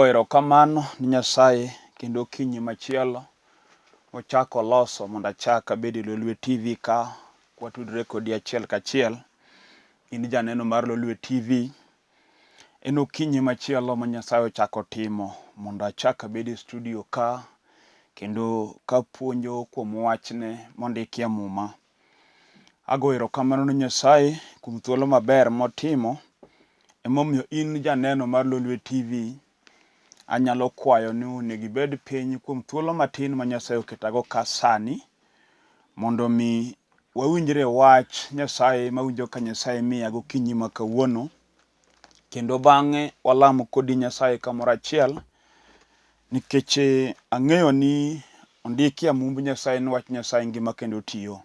Ago erokamano ni Nyasaye kendo kinyi machielo ochako loso mondo achak abed e Oluwe TV ka watudre kodi achiel kachiel. In janeno mar Oluwe TV. En okinyi machielo ma Nyasaye ochako timo mondo achak abed e studio ka kendo kapuonjo kuom wachne mondiki e muma. Ago erokamano ni Nyasaye kuom thuolo maber motimo. Emomiyo in janeno mar Oluwe TV anyalo kwayo ni onego ibed piny kuom thuolo matin ma Nyasaye oketago ka sani mondo mi wawinjre wach Nyasaye mawinjo ka Nyasaye miya gokinyi ma kawuono, kendo bang'e walamo kodi Nyasaye kamoro achiel, nikech ang'eyo ni ondiki e mumb Nyasaye ni wach Nyasaye ngima kendo tiyo.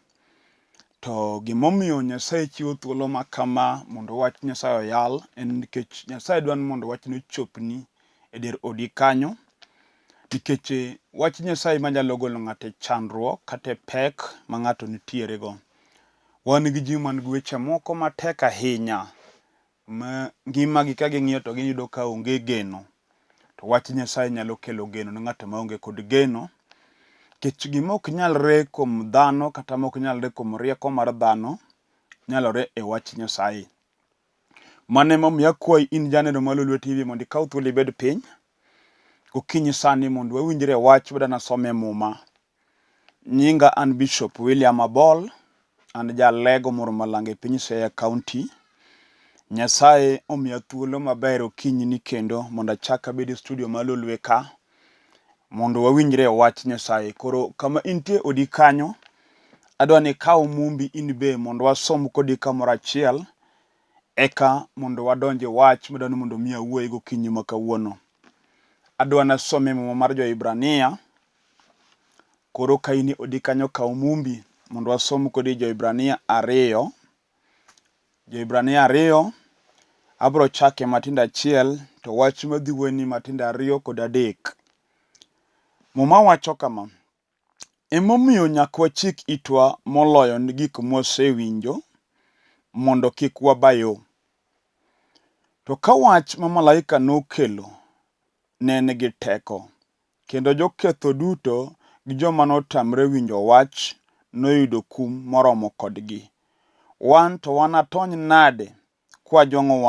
To gimomiyo Nyasaye chiwo thuolo ma kama mondo wach Nyasaye oyal en nikech Nyasaye dwani mondo wachno ochopni e dier odi kanyo, nikech wach Nyasaye manyalo golo ng'ato e chandruok kata e pek ma ng'ato nitiere go. Wan gi ji man gi weche moko matek ahinya ma ngimagi ka ging'iyo to giyudo ka onge geno. To wach Nyasaye nyalo kelo geno ne ng'ato maonge kod geno. Nikech gima ok nyalre kuom dhano kata mok nyalre kuom rieko mar dhano nyalore e wach Nyasaye. Mano emomiyo akwayi in janeno mar Oluwe TV mondo ikaw thuolo ibed piny gokinyi sani mondo wawinjre wach wadana some muma. Nyinga an Bishop William Abol, an jalego moro malanga e piny Siaya County. Nyasaye omiya thuolo maber okinyi ni kendo mondo achak abed e studio mar Oluwe ka mondo wawinjre wach Nyasaye. Koro kama intie odi kanyo, adwani ikaw mumbi in be mondo wasom kodi kamoro achiel, eka mondo wadonje wach madwani mondo mi awuoye gokinyi ma kawuono. Adwana asome muma mar Jo-Hibrania. Koro ka in odi kanyo kaw mumbi mondo wasom kodi Jo-Hibrania 2. Jo-Hibrania 2 abro chake matindo achiel to wach madhi wuoyni matindo 2 kod 3. Muma wacho kama: emomiyo nyaka wachik itwa moloyo ni gik mwasewinjo mondo kik waba yo. To ka wach ma malaika nokelo ne nigi teko, kendo joketho duto gi joma notamre winjo wach noyudo kum moromo kodgi. Wan to wanatony nade kwajwang'o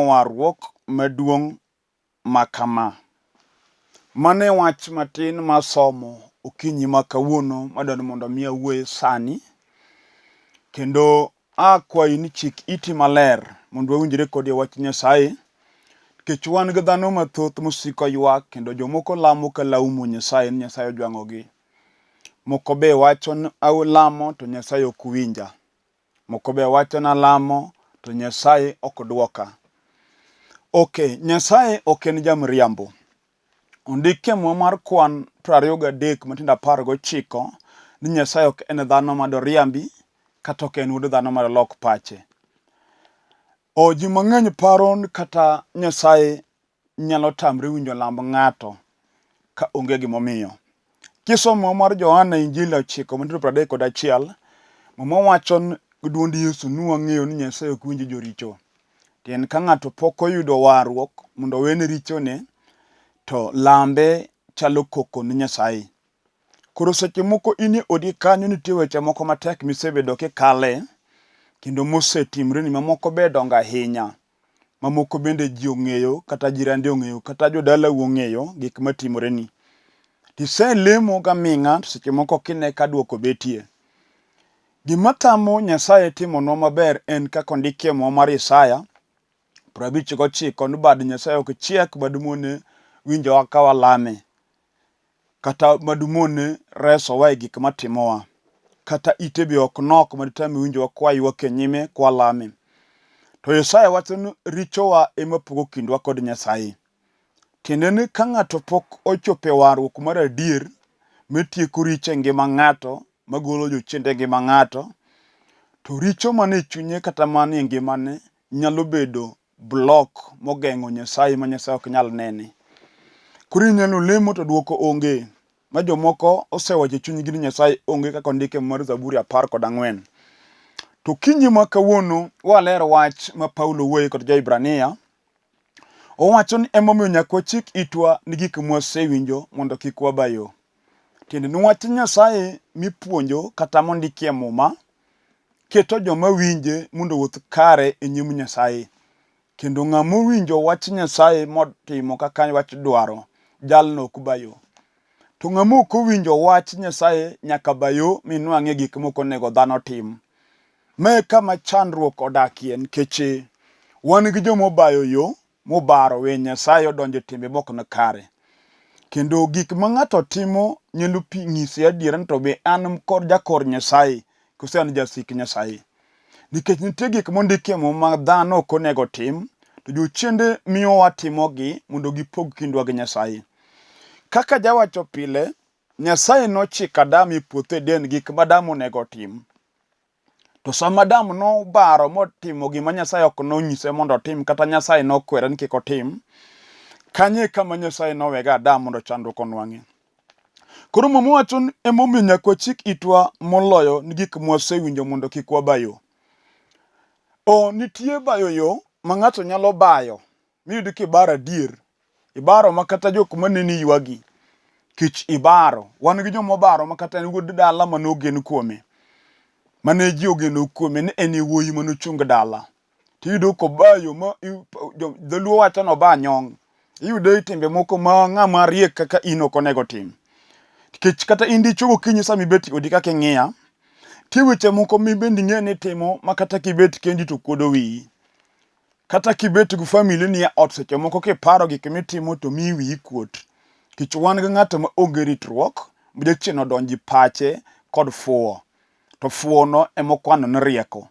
warruok maduong' makama. Mane wach matin masomo okinyi ma kawuono madwani mondo mi awuoye sani, kendo akwayi ni chik iti maler mondo wawinjre kodi wach Nyasaye, nikech wan gi dhano mathoth mosiko ywak kendo jomoko lamo ka laumo Nyasaye ni Nyasaye ojwang'ogi. Moko be wacho ni lamo to Nyasaye ok winja. Moko be wacho na lamo to Nyasaye ok dwoka. Nyasaye ok en jamriambo. Ondike muma mar Kwan 23 matindo 19 ni Nyasaye ok en dhano madoriambi kata ok en wuod dhano madolok pache. Ji mang'eny paro ni kata Nyasaye nyalo tamre winjo lamb ng'ato ka onge gimomiyo. Kisomo mar Johana Injili 9:31, muma wacho ni duond Yesu nwang'eyo ni Nyasaye ok winj joricho. Tien ka ng'ato pok oyudo warruok mondo owene richone, to lambe chalo koko ni Nyasaye. Koro seche moko in odi kanyo nitie weche moko matek misebedo kikale, kendo mosetimre ni mamoko be dongo ahinya. Mamoko bende ji ong'eyo, kata jirande ong'eyo, kata jodalau ong'eyo gik matimore ni. Tiselemo gaming'a to seche moko kine ka duoko betie. Gimatamo Nyasaye timonwa maber en kaka ondiki e muma mar Isaya 59 ni bad Nyasaye ok chiek madumone winjowa ka walame, kata madumone resowa e gik matimowa, kata ite be ok nok maditame winjowa kwaywak e nyime kwalame. To Isaya wacho ni richowa ema pogo kindwa kod Nyasaye. Tiende ni ka ng'ato pok ochope warruok mar adier matieko richo e ngima ng'ato, magolo jochiende ngima ng'ato, to richo mane chunye kata mane ngimane nyalo bedo block mogeng'o Nyasaye ma Nyasaye ok nyal nene. Koro inyalo lemo to duoko onge. Ma jomoko osewacho chunygi ni Nyasaye onge kaka ondike mar Zaburi 14. To kinyi ma kawuono walero wach ma Paulo wuoye kod Jo-Hibrania Owacho ni emomiyo nyaka wachik itwa ni gik mwasewinjo mondo kik wabayo. Tiende ni wach Nyasaye mipuonjo kata mondikie muma keto joma winje mondo wuoth kare e nyim Nyasaye. Kendo ng'ama owinjo wach Nyasaye motimo kaka wach dwaro, jalno ok bayo. To ng'ama ok owinjo wach Nyasaye nyaka bayo minwang'e gik moko nego dhano tim. Mae kama chandruok odakie nikech wan gi joma obayo yo, mobaro we Nyasaye odonjo timbe mok na kare. Kendo gik ma ng'ato timo nyalo nyisi adiera ni to be an kod jakor Nyasaye, kose an jasik Nyasaye. Nikech nitie gik mondikie ma dhano ok onego tim, to jochiende miyo watimogi mondo gipog kindwa gi Nyasaye. Kaka jawacho pile, Nyasaye nochiko Adam e puothe Eden gik ma Adam onego tim. To sama Adam nobaro motimo gima Nyasaye ok nonyise mondo otim, kata Nyasaye nokwere ni kik otim, kanye kama Nyasaye nowega Adam mondo chandruok onwang'e. Koro mama wacho ni emomiyo nyaka wachik itwa moloyo ni gik mwasewinjo mondo kik wabayo. Nitie bayo yo ma ng'ato nyalo bayo miyud kibaro adier. Ibaro makata jok maneni ywagi. Kich ibaro. Wan gi joma obaro makata wuod dala manogen kuome. Mane ji ogeno kuome ni en wuoyi manochung dala. Tiyudo kobayo ma dholuo wacho no ba nyong'. Iyudo itimbe moko ma ng'ama riek kaka in ok onego tim. Kich kata in dichuo gokinyi sami bet odi kaka ing'iya, tie weche moko mibendi ng'e ni timo makata kibet kendi to kuodo wiyi. Kata kibet gi famili ni e ot seche moko kiparo gik mitimo to miyi wiyi kuot. Kich wan gi ng'ato ma onge ritruok, mjachien odonji pache kod fuo. To fuo no emokwano ni rieko.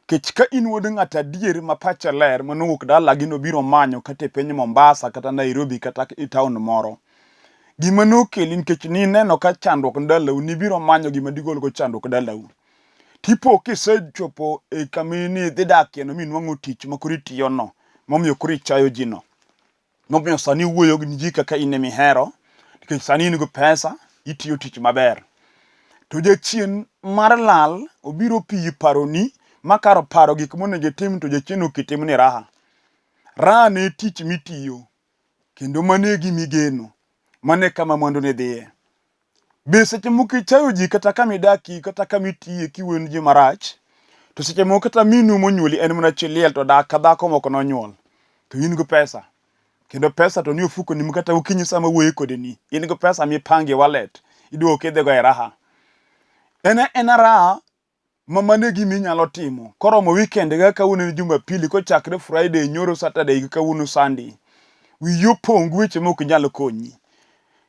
Kich ka in wuod ng'ato adier ma pache ler manowuok dala gi nobiro manyo kata e piny Mombasa kata Nairobi kata e taon moro. Gima nokeli nikech nineno ka chandruok dalau, nibiro manyo gima digolgo chandruok dalau. Tipo kisechopo e kamini dhi dakie no minwang'o tich ma koro itiyo no, momiyo koro ichayo ji no. Momiyo sani wuoyo gi ji kaka in emihero, nikech sani in go pesa, itiyo tich maber. To jachien mar lal obiro piyi paroni, makaro paro gik monego itim to jachien okitim ni raha. Raha ne tich mitiyo, kendo mane gimigeno, mane kama mwandu ne dhiye. Be seche moko ichayo ji kata kamidaki kata kamitiye kiwen ji marach, to seche moko kata minu monyuoli en mana chiliel to dak ka dhako moko nonyuol. To in go pesa. Kendo pesa to ni ofuko ni kata ukinyi sama wuoye kode ni. In go pesa mipange wallet, idwo kedhe go e raha. En raha mane gimi nyalo timo. Koromo weekend ga kawuono ni Jumapili kochakre Friday nyoro Saturday kawuono Sunday. Wiyi opong' weche mok nyalo konyi.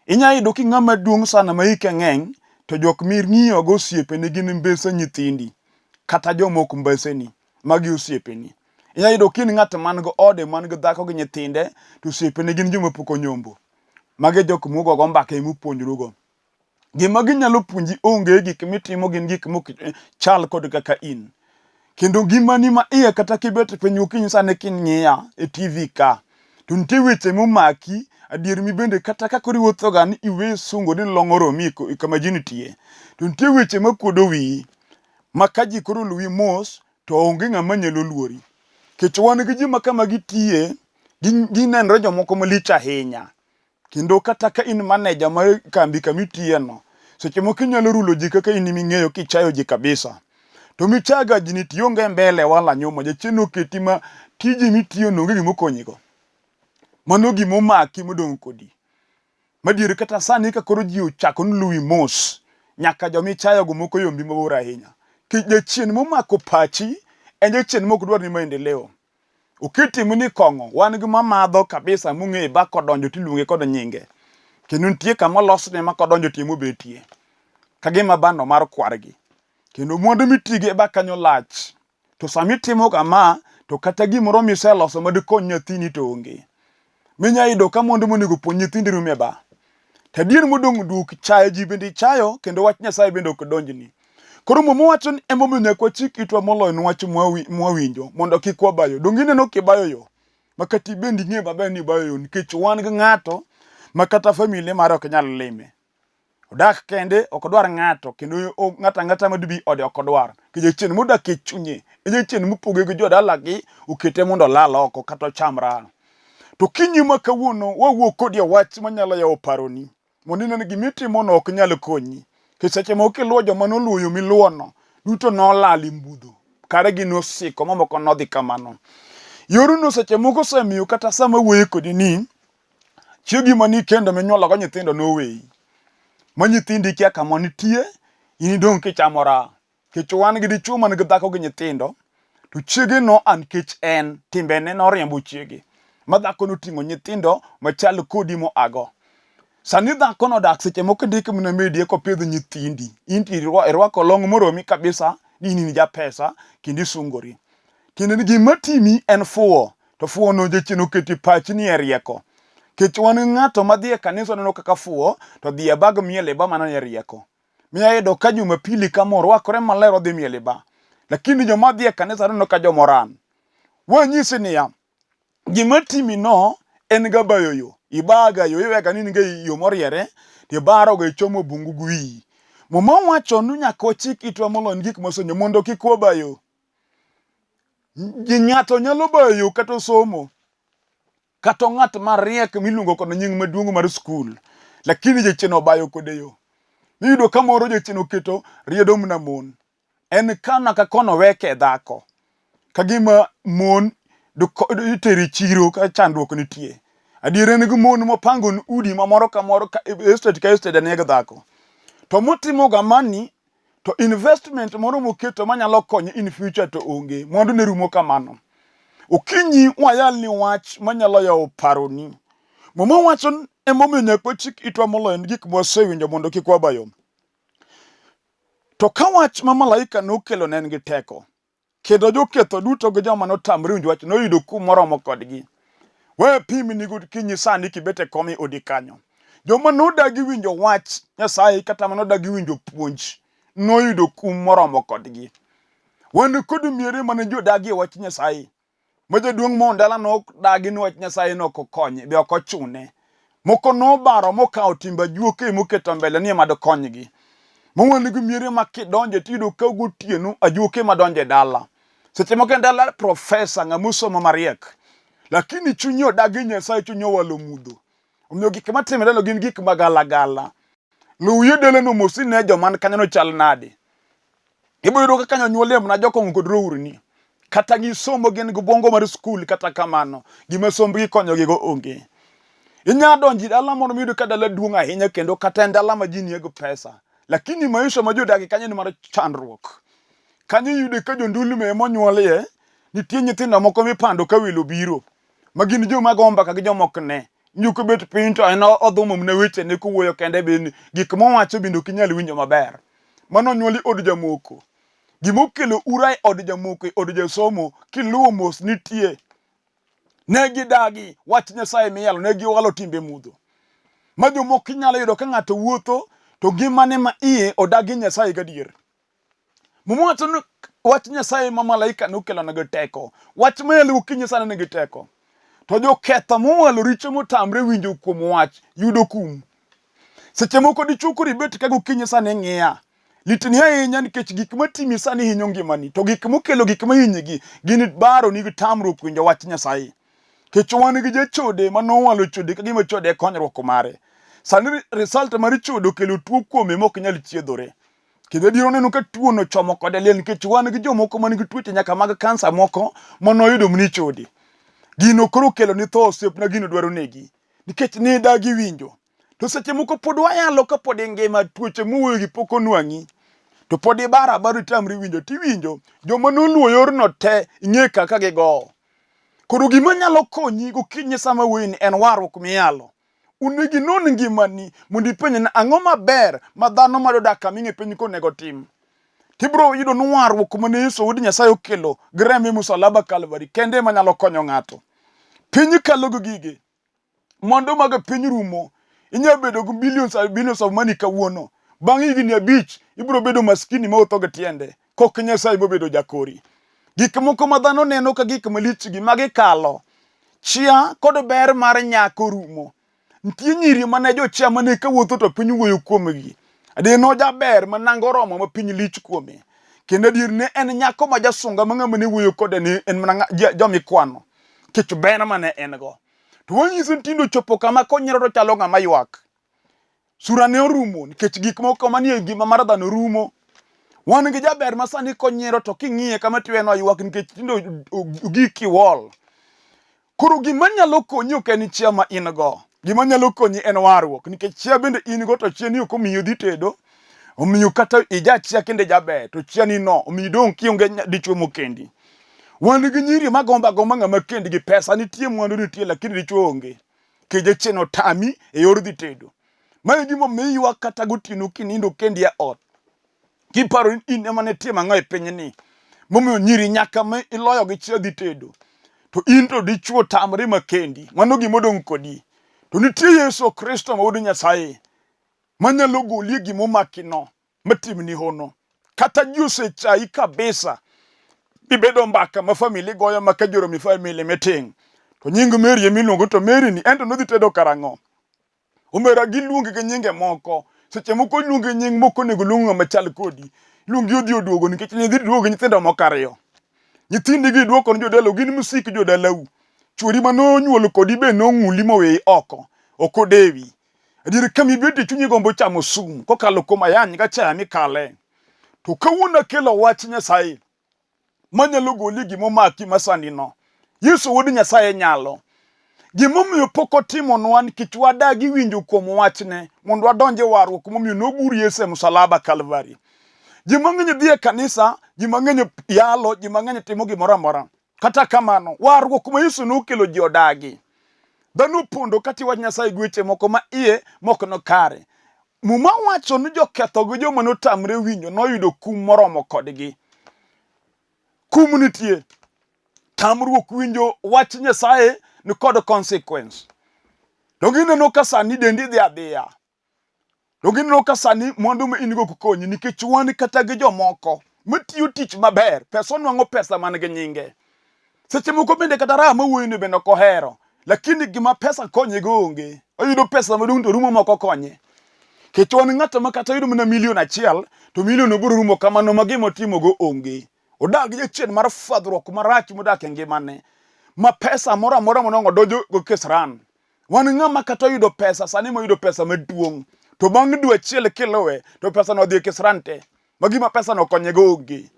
Inya yudo ki ng'ama duong' sana ma hike ng'eny, to jok ming'iyo go osiepene gin mbese nyithindi, kata jomok mbeseni, magi osiepeni. Inya yudo ki ng'at man go ode man go dhako gi nyithinde, to osiepene gin joma pok onyombo. Magi jok mogo go mbaka imupuonjrugo. Gima ginyalo puonji onge, gik mitimo gin gik mok chal kod kaka in. Kendo ngimani ma iye kata kibet piny gokinyi sani king'iya e TV ka, to nitie weche momaki adier mi bende kata ka kori wuotho ga ni iwe sungo ni long'o romi kama ji nitie. To nitie weche makuodo wiyi, ma ka ji koro luwi mos, to onge ng'ama nyalo luori. Kech wan gi ji ma kama gitiye, ginenre jomoko malich ahinya. Kendo kata ka in maneja mar kambi kamitiye no, seche moko inyalo rulo ji kaka in ming'eyo kichayo ji kabisa. To michaga ji ni tionge mbele wala nyuma, jachien oketi ma tiji mitiyo no onge gimokonyigo. Mano gimomaki modong' kodi. Madiere kata sani ka koro ji ochako ni luwi mos, nyaka jomichayo go moko yombi mabor ahinya. Jachien momako pachi, en jachien mok dwar ni maendeleo. Oketimo ni kong'o, wan gi mamadho kabisa mong'e ba kodonjo tiluonge kod nyinge. Kendo nitie kama olosne ma kodonjo timo betie. Kagima bando mar kwargi. Kendo mwandu mitige ba kanyo lach. To sami timo kama, to kata gimoro miseloso madikony nyathini to onge. Minya yudo ka mwandu monego puonj nyithindi rume ba. Tadier modong' duk chayo ji bende ichayo, kendo wach Nyasaye bende ok donjni. Koro mama wacho ni emomiyo nyaka wachik itwa moloyo ni wach mwawinjo mondo kik wabayo. Donge ineno kibayo yo, makati bendi ng'e maber ni ibayo yo, nikech wan gi ng'ato makata familia mare ok nyal lime. Odak kende ok odwar ng'ato, kendo ng'ata madbi ode ok odwar. Kijachien modak e chunye, ejachien mopoge gi jodalagi okete mondo lal oko kata ocham raha. To kinyi ma kawuono wawuok kodi wach manyalo yawo paroni. Mondo ineno gimitimo no ok nyal konyi. Seche moko iluwo joma noluoyo miluono duto nolali mbudho. Kare gi nosiko mamoko nodhi kamano. Yoruno seche moko semiyo kata sama wuoyo kodi ni chiegi mani kendo minyuolo go nyithindo noweyi. Ma nyithindi kia kama nitie, in idong' kichamo raha. Kech wan gi dichuo man gi dhako gi nyithindo, to chiege no an kech en timbene noriembo chiege. Ma dhako noting'o nyithindo machal kodi moago. Sani dhako no dak seche moko dik mna medie kopidho nyithindi. Inti irwako long moromi kabisa, ni in ja pesa, kindi sungori. Kendo ni gima timi en fuo. To fuo no jechino keti pachi ni erieko. Kech wan ng'ato madhi e kanisa neno kaka fuo, to dhi e bag miele ba mana erieko. Miya yudo ka Jumapili kama rwakore maler odhi miele ba. Lakini joma dhi e kanisa neno ka jomoran. Wanyisi niya, gima timi no en ga bayoyo. Ibaga yo iwega ni nga yo moriere, ti baro ga ichomo bungu gwi. Mama wacho nu nyaka wachik itwa molon gik masonyo mondo kik wabayo. Ng'ato nyalo bayo kata somo. Kata ng'at mariek miluongo kod nying maduong' mar skul. Lakini jechino bayo kode yo. Niyudo kamoro jechino keto riedo mna mon. En kana ka kono weke dhako. Kagima mon iteri chiro ka chandruok nitie. Adiere ni mon mopango udi mamoro kamoro ka estate neg dhako. To motimo gamani to investment moro moketo manyalo konyo in future to onge. Mondo ne rumo kamano. Okinyi wayal ni wach manyalo yawo paroni. Mama wacho emomiyo nyaka wachik itwa moloyo gik wasewinjo mondo kik wabayo. To ka wach ma malaika nokelo ne en gi teko. Kendo joketho duto gi joma notamre winjo wach noyudo kum moromo kodgi. We pimi ni kinyi sani kibete komi odi kanyo. Joma nodagi winjo wach Nyasaye kata manodagi winjo puonj noyudo kum moromo kodgi. Wan kod miere mane jodagi wach Nyasaye. Majaduong' mondala no dagi ni wach Nyasaye no kokonye be ok ochune. Moko nobaro mokawo timba juoke moketo mbele ni mad konygi. Mwan gi miere makidonje tido ka gotieno ajuoke madonje dala. Seche moko ndala profesa ng'amusomo mariek. Lakini chunyo odagi Nyasaye chunyo walo mudho. Omiyo gik matime dalo gin gik magalagala. Luye dele no mosine joman kanyo no chal nade. Ibo yudo ka kanyo nyuole mna jokong kod rourni. Kata gisomo gin gi bongo mar skul kata kamano. Gima sombgi konyo gigo onge. Inya donji dala mondo miyudo ka dala duong' ahinya kendo kata ndala ma ji niego pesa. Lakini maisha ma jodagi kanyo ni mar chandruok. Kanyo yude ka jondulme monyuolie, nitie nyithindo moko mipando ka welo biro. Ma gin joma gomba ka gi jomok ne. Nyuko bet piny to en odhumo mne weche ne kuwuoyo kende ben gik mowacho bendo kinyal winjo maber. Mano nyuoli od jamoko. Gimokelo ura e od jamoko e od jasomo kiluwo mos nitie. Negi dagi wach Nyasaye miyalo negi walo timbe mudho. Ma jomoko inyalo yudo ka ng'ato wuotho to ngimane ma iye odagi Nyasaye gadier. Mumwacho wach Nyasaye ma malaika nokelo na teko. Wach mayalo kinyi sana nigi teko. To joketho mowalo richo motamre winjo kuom wach yudo kum. Seche moko dichukuri bet ka gokinyi sana ng'iya. Litni ahinya nikech gik matimi sani hinyo ngimani. To gik mokelo gik mahinyigi gin baro nigi tamruok winjo wach Nyasaye. Kech wan gi jachode manowalo chode ka gima chode konyruok mare. Sani result mar chode okelo tuo kuome mok nyal chiedhore. Kendo diro neno ka tuo no chomo kode liel nikech wan gi jomoko man gi tuoche nyaka mag kansa moko manoyudo mni chode. Gino koro kelo ni tho osiepna gino dwaro negi. Nikech ni dagi winjo. To seche moko pod wayalo ka pod ngima tuoche muoyo gi pok onwang'i. To pod ibara baro tamri winjo tiwinjo joma noluo yorno te ing'e kaka gigo. Koro gima nyalo konyi gokinyi sama wuoyini en warruok miyalo. Unegi non ngimani mondo ipenj na ang'o maber ma dhano madodak aming'e piny konego tim. Tibro yudo ni warruok mane Yesu wuod Nyasaye okelo gi remo Msalaba Kalvari kende manyalo konyo ng'ato. Piny kalo go gige. Mondo mag piny rumo. Inya bedo gi billions of money kawuono. Bang' higni 5 ibro bedo maskini ma otho gi tiende. Kok Nyasaye bobedo jakori. Gik moko ma dhano neno ka gik malich gi magi kalo. Chia kod ber mar nyako rumo. Nitie nyiri mane jochia mane kawuotho to piny wuoyo kuomgi. Ade no jaber manango romo ma piny lich kuome. Kendo adier ne en nyako ma jasunga ma ng'ama ne wuoyo kode ne en mana jomikwano. Kech ber mane en go. To wanyisi tindo chopo kama konyiero to chalo ng'ama ywak. Sura ne orumo nikech gik moko manie gima mar dhano rumo. Wan gi jaber ma sani konyiero to king'iye kama tiweno ywak nikech tindo giki wall. Koro gima nyalo konyi ok en chia ma in go. Gima nyalo konyi en warruok nikech chia bende in go to chia ni ok omiyo dhi tedo. Omiyo kata ija chia kende jaber to chia ni no omiyo dong kionge dichwo mokendi. Wan gi nyiri magomba gomba ng'ama kendi gi pesa nitie mwandu nitie lakini dichwo onge. Keje cheno tami e yor dhi tedo. Mae gima miyo kata gotieno kinindo kendi e ot. Kiparo in ema ne tie mang'o e piny ni. Momiyo nyiri nyaka me iloyo gi chia dhi tedo. To in to dichwo tamre makendi. Mano gima odong' kodi. To nitie Yesu Kristo ma wuod Nyasaye. Manyalo goli gima omakino. Matimni hono. Kata ji osechai kabisa. Ibedo mbaka ma famili goyo maka joro mi famili meting. To nying Mary emiluongo to Mary ni ento nodhi tedo karang'o. Omera giluonge gi nyinge moko. Seche moko luonge nying moko nego luongo machal kodi. Luongi odhi oduogo nikech nyidhi duogo nyithindo moko ariyo. Nyithindi gi duoko ni jodalo gin musik jodalau. Chwori manonyuolo kodi be nong'uli moweyi oko. Ok odewi. Adier kami bete chunyi gombo chamo sum kokalo kuom ayany ga chaya mikale. To kawuono akelo wach Nyasaye. Manyalo goli gima omaki masani no. Yesu wuod Nyasaye nyalo. Gimomiyo pok otimonwa nikech wadagi winjo kuom wachne mondo wadonje warruok momiyo nogur Yesu e msalaba Kalvari. Ji mang'eny dhi e kanisa, ji mang'eny yalo, ji mang'eny timo gimoro amora. Kata kamano, warruok ma Yesu nokelo ji odagi. Dhano pondo kati wach Nyasaye gweche moko ma iye mok no kare. Muma wacho ni joketho gi joma notamre winjo noyudo kum moromo kodgi. Kum nitie. Tamruok winjo wach Nyasaye ni kod consequence. To gineno ka sani dendi dhi adhiya. To gineno ka sani mwandu ma in go kukonyi nikech wan kata gi jomoko matiyo tich maber. Pesa onwang'o pesa man gi nyinge. Seche moko bende kata raha mawuoyini bende ok ohero. Lakini gima pesa konye go onge. Oyudo pesa madung' to rumo moko konye. Kech wan ng'ato ma kata yudo mana $1,000,000 to milion obiro rumo kamano ma gima otimo go onge. Odag jachien mar fadhruok marach modak e ngimane. Ma pesa moro amora monong'o donjo go kesran. Wan ng'ama kata yudo pesa sani moyudo pesa maduong'. To bang' dwe achiel kilowe to pesa no dhi e kesran te. Ma gima pesa no konye go onge.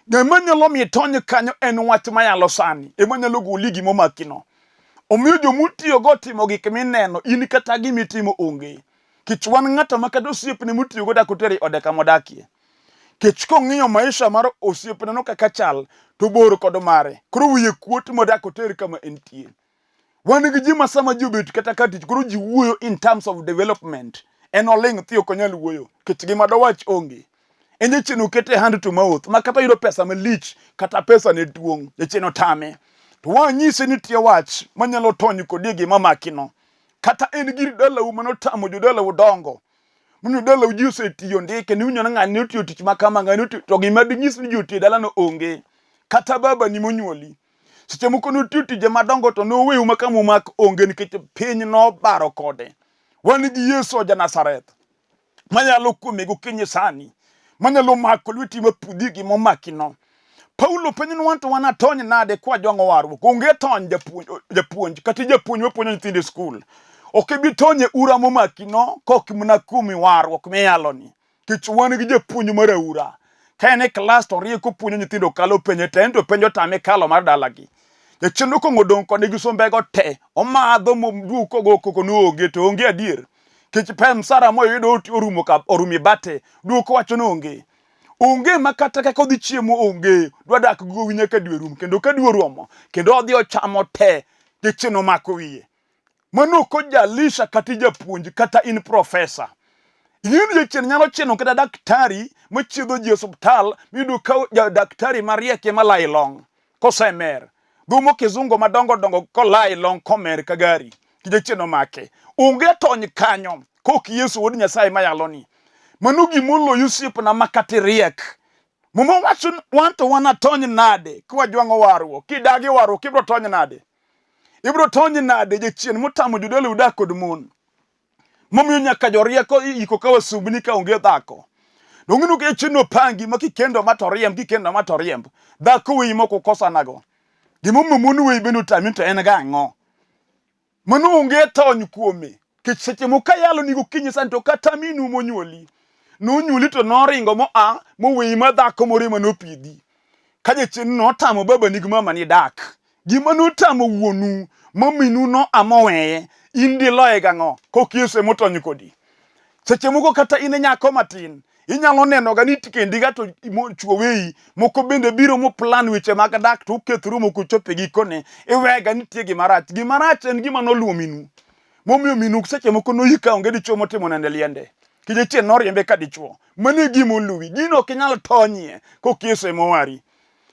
Gima nyalo mi tony kanyo en wach mayalo sani. Ema nyalo goli gima omakino. Omiyo jomutiyo go timo gik mineno in kata gimitimo onge. Kech wan ng'ato ma kata osiepne mutiyo go dak oteri ode kamodakie. Kech kong'iyo maisha mar osiepne no kaka chal to bor kod mare. Koro wiye kuot modak oteri kama entie. Wan gi ji ma sama ji obet kata katich koro ji wuoyo in terms of development. En oling' thi ok onyal wuoyo. Kech gima dowach onge. En jachien okete hand to mouth ma kata yudo pesa malich kata pesa ne duong'. Jachien otame. To wanyise ni tie wach manyalo tony kodi gima makino. Kata en gir dalau manotamo jodalau dongo. Munu dalau ji osetiyo ndike ni unyono ng'ani otiyo tich makama ng'ani otiyo to gima dinyis ni jotie dalano onge. Kata baba ni monyuoli. Seche moko notiyo tije madongo to noweu makama mak onge nikech piny nobaro kode. Wan gi Yesu ja Nazareth. Manyalo kuome gokinyi sani. Manyalo mako lweti mapudhi gima omakino. Paulo penjo wan to wan atony nade kwa jwang'o warruok. Onge tony japuonj kata japuonj mapuonjo nyithindo e skul. Ok ibi tonye ura momakino kok mna kumi warruok miyaloni. Kech wan gi japuonj mar aura. Ka en e klas to rieko puonjo nyithindo kalo penjo te ento penjo tame kalo mar dalagi. Jachendo kong'o dong' kode gi sombego te. Omadho moduoko go koko noonge to onge adier. Kech pe msara moyudo orumi bate duoko wacho no onge. Onge makata kaka odhi chiemo onge. Dwadak go nyaka dwe rum kendo ka dwe romo kendo odhi ochamo te jachien omako wiye. Mano ko jalisha kata japuonj kata in profesa. Ing'eni jachien nyalo chieno kata daktari machiedho ji e osiptal miyudo ka daktari marieke malai long kosemer. Dhumo kizungo madongo dongo kolai long komer kagari. Kijachien omake. Onge tony kanyo kok Yesu wuod Nyasaye mayaloni. Mano gimolo Yosiepna makati riek. Muma wacho wan to wan atony nade kwa jwang'o warruok. Kidagi warruok ibro tony nade. Ibro tony nade jachien motamo jodolo udak kod mon. Momiyo nyaka jorieko iko ka wasubni ka onge dhako. Dong'inu ke chino pangi makikendo matoriemb. Dhako wei moko kosa nago. Gimomiyo mon wei beno tami to en ga ang'o. mano onge tony kuome. Kech seche moko yalo ni gokinyi santo kata minu monyuoli. Nonyuli to noringo moweyi madhako moro ema nopidhi. Ka jachien notamo baba nig mama ni dak. Gima notamo wuonu maminu no amoweye. In diloye gang'o kokiese motony kodi. Seche moko kata ine nyako matin. Inyalo neno ga ni tikendi ga to chuo weyi moko bende biro mo plan weche mag dak to ukethru moko chope gikone iwega nitie gimarach en gima noluwo minu momiyo minu seche moko noyika onge dichuo motimo nende liende kije chien noriembe ka dichuo mane gima oluwi gino ok inyal tonyie kokiese mowari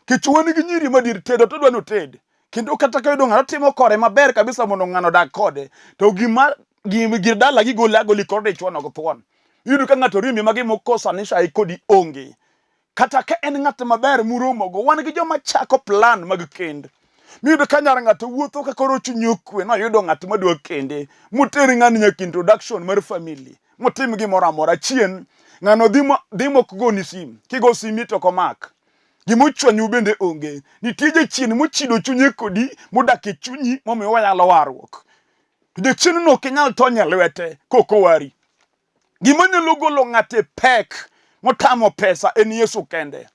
kichuo nigi nyiri madir tedo to dwano ted kendo kata ka yudo ng'ato timo kore maber kabisa mondo ng'ano dak kode to gir dala gigoli kode dichuo no gothuon yudo ka ng'ato riembi magi mokosanisha kodi onge kata ka en ng'at maber muromogo wan gi joma chako plan mag kend miyudo ka nyar ng'ato wuotho ka koro chunye okwe noyudo ng'at madwa kende moteri ng'ani nyaka introduction mar family motim gimoro amora chien ng'ano dhi mok goni sim kigo simi to komak gimochwanyu bende onge nitie jachien mochido chunye kodi modak e chunyi momiyo wanyalo warruok jachien no ok inyal tonye lwete kokowari gima nyalo golo ng'ate pek motamo pesa en Yesu kende.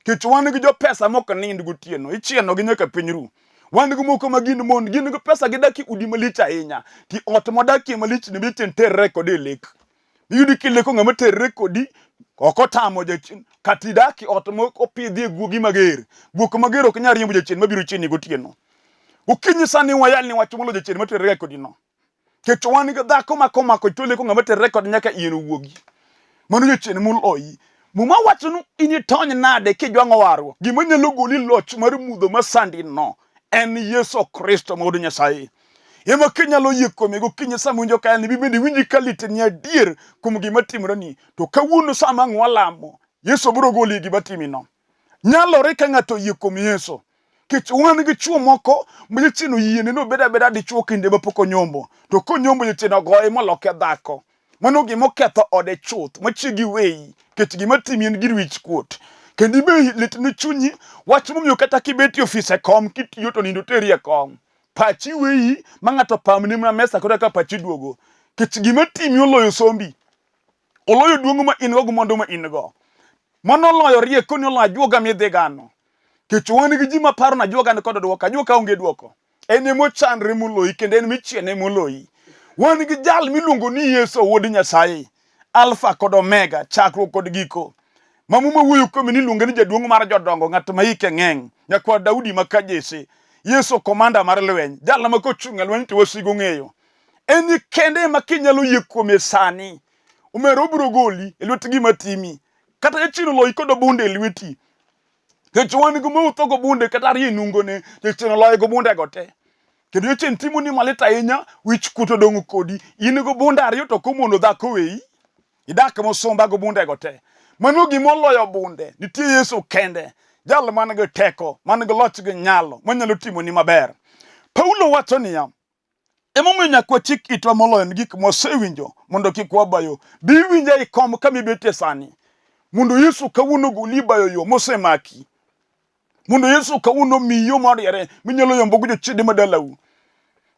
Kech wan gi jo pesa mok nind gotieno, ichieno gi nyaka piny ru. Wan gi moko ma gin mon, gin gi pesa gidaki udi malich ahinya. Ti ot modaki malich ni bichen terre kodi lek. Yudi kileko ng'ama terre kodi ok otamo jachien. Kati daki ot moko pidhi guogi mager. Guok mager ok nyal riembo jachien mabiro chieni gotieno. Ukinyi sani wayal ni wach molo jachien materre kodi no. Kech wan gi dhako mako tole ko ng'ama terre kod nyaka ien wuogi. Mano jachien moloyi. Muma wacho nu ini tony nade kijwang'o warruok. Gima nyalo goli loch mar mudho masandi no en Yesu Kristo ma wuod Nyasaye. Ema kinyalo yie kuome gokinyi sama winjo ka en bende winji ka lit ni adier kuom gima timreni to kawuono sama ang' walamo Yesu biro goli gima timino. Nyalore ka ng'ato yie kuom Yesu. Kech wan gi chuo moko mjachien oyiene no beda dichuo kinde mapok onyombo to konyombo jachien ogoye moloke dhako. Mano gima oketho ode chuth machigi weyi kech gima timi en gir wich kuot kendo ibe lit ni chunyi wach momiyo kata kibeti ofise kom kitiyo to nindo teri e kom pachi weyi ma ng'ato pamni na mesa kod ka pachi duogo kech gima timi oloyo sombi oloyo duong' ma in go mondo ma in go mano oloyo rieko ni oloyo ajuoga midhi gano kech wan gi ji ma paro na ajuoga ni kod duoko ajuoga onge duoko en emochandre moloyi kendo en michiene moloyi. Wan gi jal miluongo ni Yesu wuod Nyasaye, Alfa kod Omega, chakruok kod giko. Mamuma wuoyo kuome ni luonge ni jaduong' mar jodongo, ng'at ma hike ng'eny, nyakwa Daudi maka Jesse. Yesu komanda mar lweny, jal ma kochung' e lweny to wasigu ng'eyo. En kende ma kinyalo yie kuome sani. Umero obiro goli e lwet gima timi. Kata jachien oloyi kod bunde e lweti. Kech wan gi mawuotho go bunde kata rie nungone, jachien oloyi go bunde go te. Kendo jachien timo ni malit ahinya wich kuto dong' kodi in go bunde ariyo to komono dhako weyi idak mosumba go bunde go te mano gima oloyo bunde nitie Yesu kende jal man gi teko man gi loch gi nyalo manyalo timo ni maber. Paulo wacho niya emomiyo nyaka chik itwa moloyo gik mwasewinjo mondo kik wabayo bi winja i kom kama ibetie sani mondo Yesu kawuono goli bayo yo mosemaki mondo Yesu kawuono miyo moriere minyalo yombo go jochide madalau.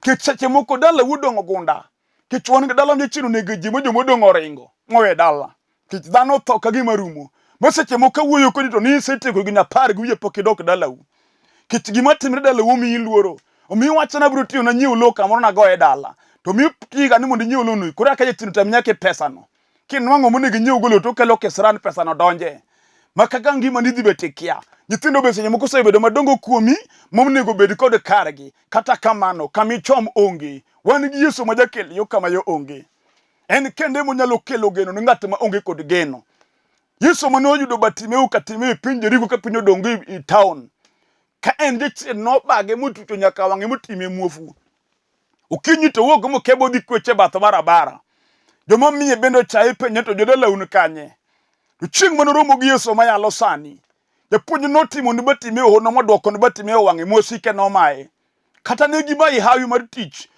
Kech seche moko dalau dong' gunda. Kech wan gi dala jachien nego ji ma jomodong' oringo mowe dala. Kech dhano tho ka gima rumo. Ma seche moko wuoyo kodi to ni setieko gi 10 gi wiye pok idok dalau. Kech gima timre dalau omiyi luoro. Omiyo wacho na biro tiyo na nyiew lo kamoro na goye dala. To mi tiga ni mondo nyiew lo no. Koro aka jachien tam nyake pesa no. Kinwang'o monego nyiew golo to kelo kesran pesa no donje. Makaka ngima ni dhi bete kia. Nyithindo be seche moko osebedo madongo kuomi monego bed kod kargi kata kamano kamichom onge wan gi Yesu ma jakel yo kama yo onge en kende monyalo kelo geno ni ng'at ma onge kod geno. Yesu mane oyudo Batimeo katime piny Jeriko ka piny odongo i town ka en jachien no bage motucho nyaka wang'e motime muofu ukinyi to wuok mokebo dhi kweche bath barabara joma miye bendo chaye penye to jodalaun kanye chieng' manoromo gi Yesu mayalo sani japuonj notimo ni Batimeo hono modwoko ni Batimeo wang'e mosike nomaye kata ne gima ihawi mar tich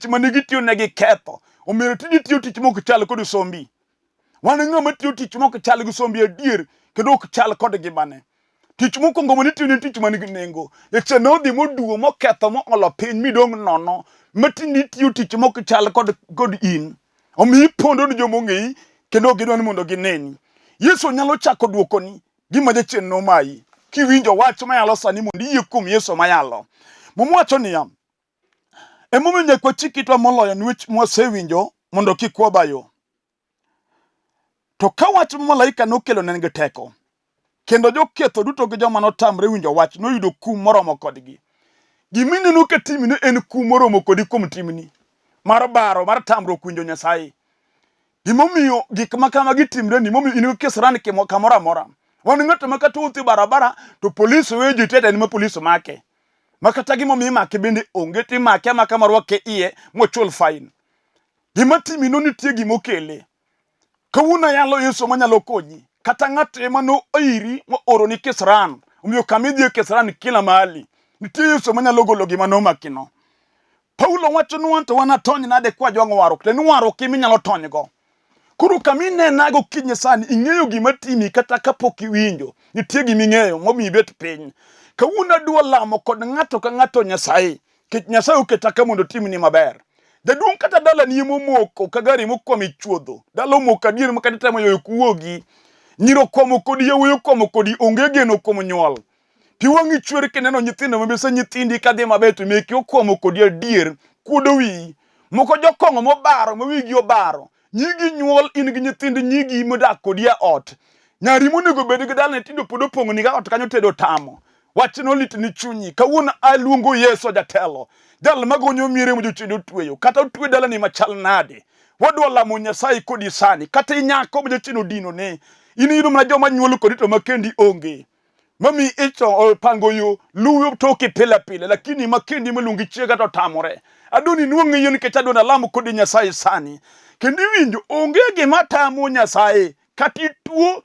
manigi tiyo negi ketho omiyo tiji tiyo tich mok chal kod sombi wan ng'ama tiyo tich mok chal gi sombi adier kendo ok chal kod gimane tich mokwongo mane tiyo ne tich manigi nengo jachien nodhi moduwo moketho moolo piny midong' nono matindi tiyo tich mok chal kod in, omiyo ipondo ni jomong'eyi kendo gidwa ni mondo gineni. Yesu nyalo chako duokoni gima jachien nomayi kiwinjo wach mayalo sani mondo iyie kuom Yesu mayalo. Momwacho niya, emomiyo nyaka wachik itwa moloyo ni wech mwasewinjo mondo kik wabayo. To ka wach malaika nokelo ne nigi teko, kendo joketho duto gi joma notamre winjo wach noyudo kum moromo kodgi. Gimineno ka timni en kum moromo kodi kuom timni mar baro mar tamruok winjo Nyasaye. Gimomiyo gik makama gitimre ni momiyo in kisran kamoro amora. Wan ng'ato makata wuothi barabara to polis weyo tete ni ma polis make. Makata gimomiyo make bende onge timake maka marwake iye mochul fine. Gima timino nitie gimokele. Kawuna yalo Yesu manyalo konyi. Kata ng'at ema no oiri mo oro ni kisran. Omiyo kamidhi kisran kila mahali. Nitie Yesu manyalo golo gima no makino. Paulo wacho nuwan to wana tony nade kwa jwang'o warok. Te nuwaro kimi nyalo tony go. Kuru kamine nago kinye sani ing'eyo gima timi kata kapok iwinjo. Nitie gima ing'eyo momiyo bet piny. Kawuna dwa lamo kod ng'ato ka ng'ato Nyasaye. Kech Nyasaye oketa ka mondo timni maber. Jaduong' kata dala ni momoko ka gari mokwami chuodho. Dala omoko adier makata temo yoyo kuogi. Nyiro kwamo kodi yawuoyo kwamo kodi onge geno kuom nyuol. Pi wang'i chwer kineno nyithindo mabese nyithindi kadhi maber to meki okwamo kodi adier kuodo wi. Moko jokong'o mobaro ma wigi obaro. Nyigi nyuol in gi nyithind nyigi modak kodi e ot. Nyari monego bed gi dala nyithindo pod opong'oni ka ot kanyo tedo tamo. Wach nolit ni chunyi. Kawuono aluongo Yesu jatelo. Jal magonyo miere mo jochedo tweyo. Kata otwe dala ni machal nade. Wadwa lamo Nyasaye kodi sani. Kata inyako mo jocheno dino ne. Iniru mna joma nyuolo kodi to makendi onge. Mami icho pango yo luwo toki pile pile. Lakini makendi malungi chiega to tamore. Adoni nuongi yo nikech adona lamo kodi Nyasaye sani. Kendi winjo onge gima tamo Nyasaye. Kati tuo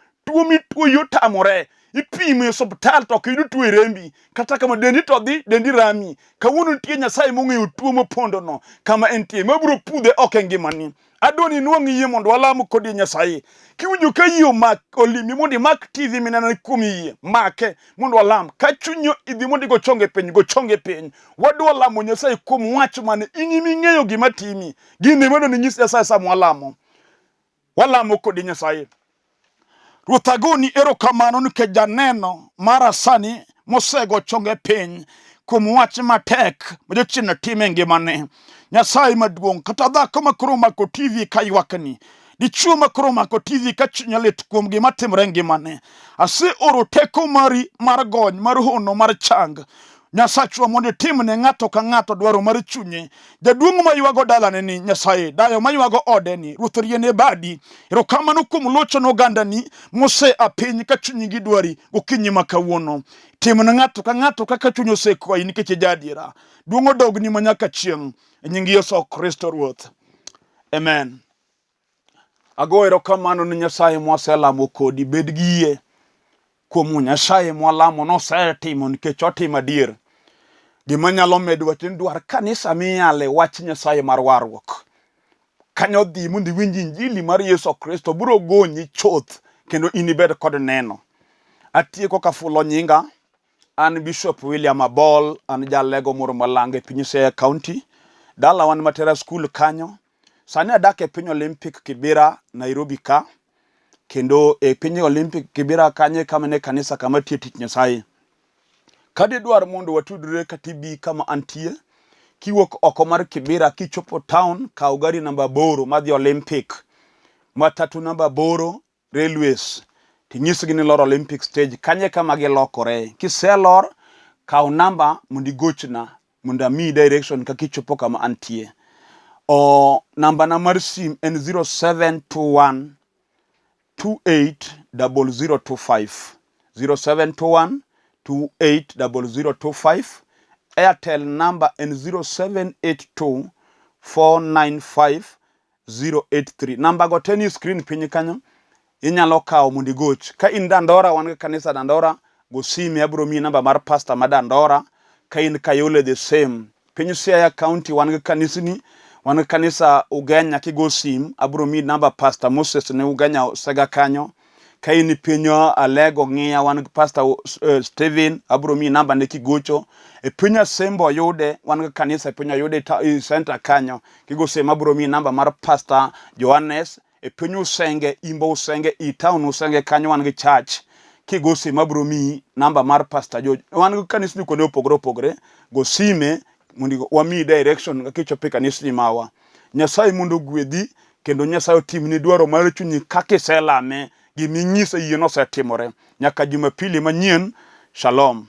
mituo yo tamore. Ipimo e hospital to kidu tuo rembi. Kata kama dendi to dhi, dendi rami. Kawuono nitie Nyasaye mong'eyo tuo mopondo no. Kama entie mabiro pudhe ok ngimani. Adoni nuongi yie mondo walamo kodi Nyasaye. Kiwinjo ka yie mak olimi mondo mak TV mineno kuom yie. Make mondo walam. Ka chunyo idhi mondo go chonge piny. Wadwa lamo Nyasaye kuom wach mane ing'imi ng'eyo gima timi. Gine mondo ni nyis Nyasaye sa mwalamo. Walamo kodi Nyasaye. Ruoth agoni erokamano nikech janeno mara sani mosego chonge piny kuom wach matek ma jochien time ngimane. Nyasaye maduong' kata dhako makoro mako TV ka ywakni. Dichuo makoro mako TV ka chunya lit kuom gima timre ngimane. Ase oro teko mari mar gony, mar hono, mar chang. Nyasachwa mondo timne ng'ato ka ng'ato dwaro mar chunye. Jaduong' maywago dalane ni Nyasaye, dayo maywago ode ni, Ruoth riene badi. Erokamano kuom locho n'oganda ni mose apiny ka chunyi gi dwari gokinyi makawuono. Timne ng'ato ka ng'ato kaka chunyi osekwayi nikech jadiera. Duong' odogni manyaka chieng'. E nying Yesu Kristo Ruoth. Amen. Ago erokamano ni Nyasaye mwaselamo kodi bed gi yie. Kuom Nyasaye mwalamo nosetimo nikech otimo adier. Gima nyalo medo watin dwar kanisa miyale wach Nyasaye mar warruok. Kanyo dhi mondo iwinj injili mar Yesu Kristo biro gonyi choth kendo inibed kod neno. Atieko kafulo nyinga. An Bishop William Abol, an jalego moro malange piny Siaya County. Dala wan Matera School kanyo. Sani adak e piny Olympic Kibera Nairobi ka. Kendo e piny Olympic Kibera kanye kama ne kanisa kama tie tich Nyasaye. Kadi dwar mondo watudre katibi kama antie. Kiwok oko mar Kibera kichopo town kaw gari namba 8 madhi Olympic. Matatu namba 8 Railways. Tinyisgi ni lor Olympic stage kanye kama gilokore. Kiselor kaw namba mondo igochna mondo mi direction ka kichopo kama antie. Namba na mar sim en 0721 280025 0721 280025. Airtel number en 0782 495 083. Namba go teni screen pinyi kanyo. Inyalo kawo mondo igoch. Ka in Dandora wan ga kanisa Dandora go sim abro mi namba mar pastor ma Dandora. Ka in Kayole the same. Piny Siaya County wan ga kanisni. Wan ga kanisa Ugenya kigo sim abro mi namba pastor Moses ne Ugenya sega kanyo. ka in pinyo Alego ng'iya, wan gi Pastor Steven, abro mi namba ne kigocho. E piny Asembo yude, wan gi kanisa e piny yude i center kanyo, kigo sim abro mi namba mar Pastor Johannes. E piny Usenge, Imbo Usenge, i town Usenge kanyo wan gi church, kigo sim abro mi namba mar Pastor George. Wan gi kanisa kuonde opogore, go sime mondo wami direction kichope kanisa mawa. Nyasaye mondo gwedhi, kendo Nyasaye otimni dwaro mar chunyi kaka iselame, giminyise yien osetimore. Nyaka Jumapili manyien, shalom.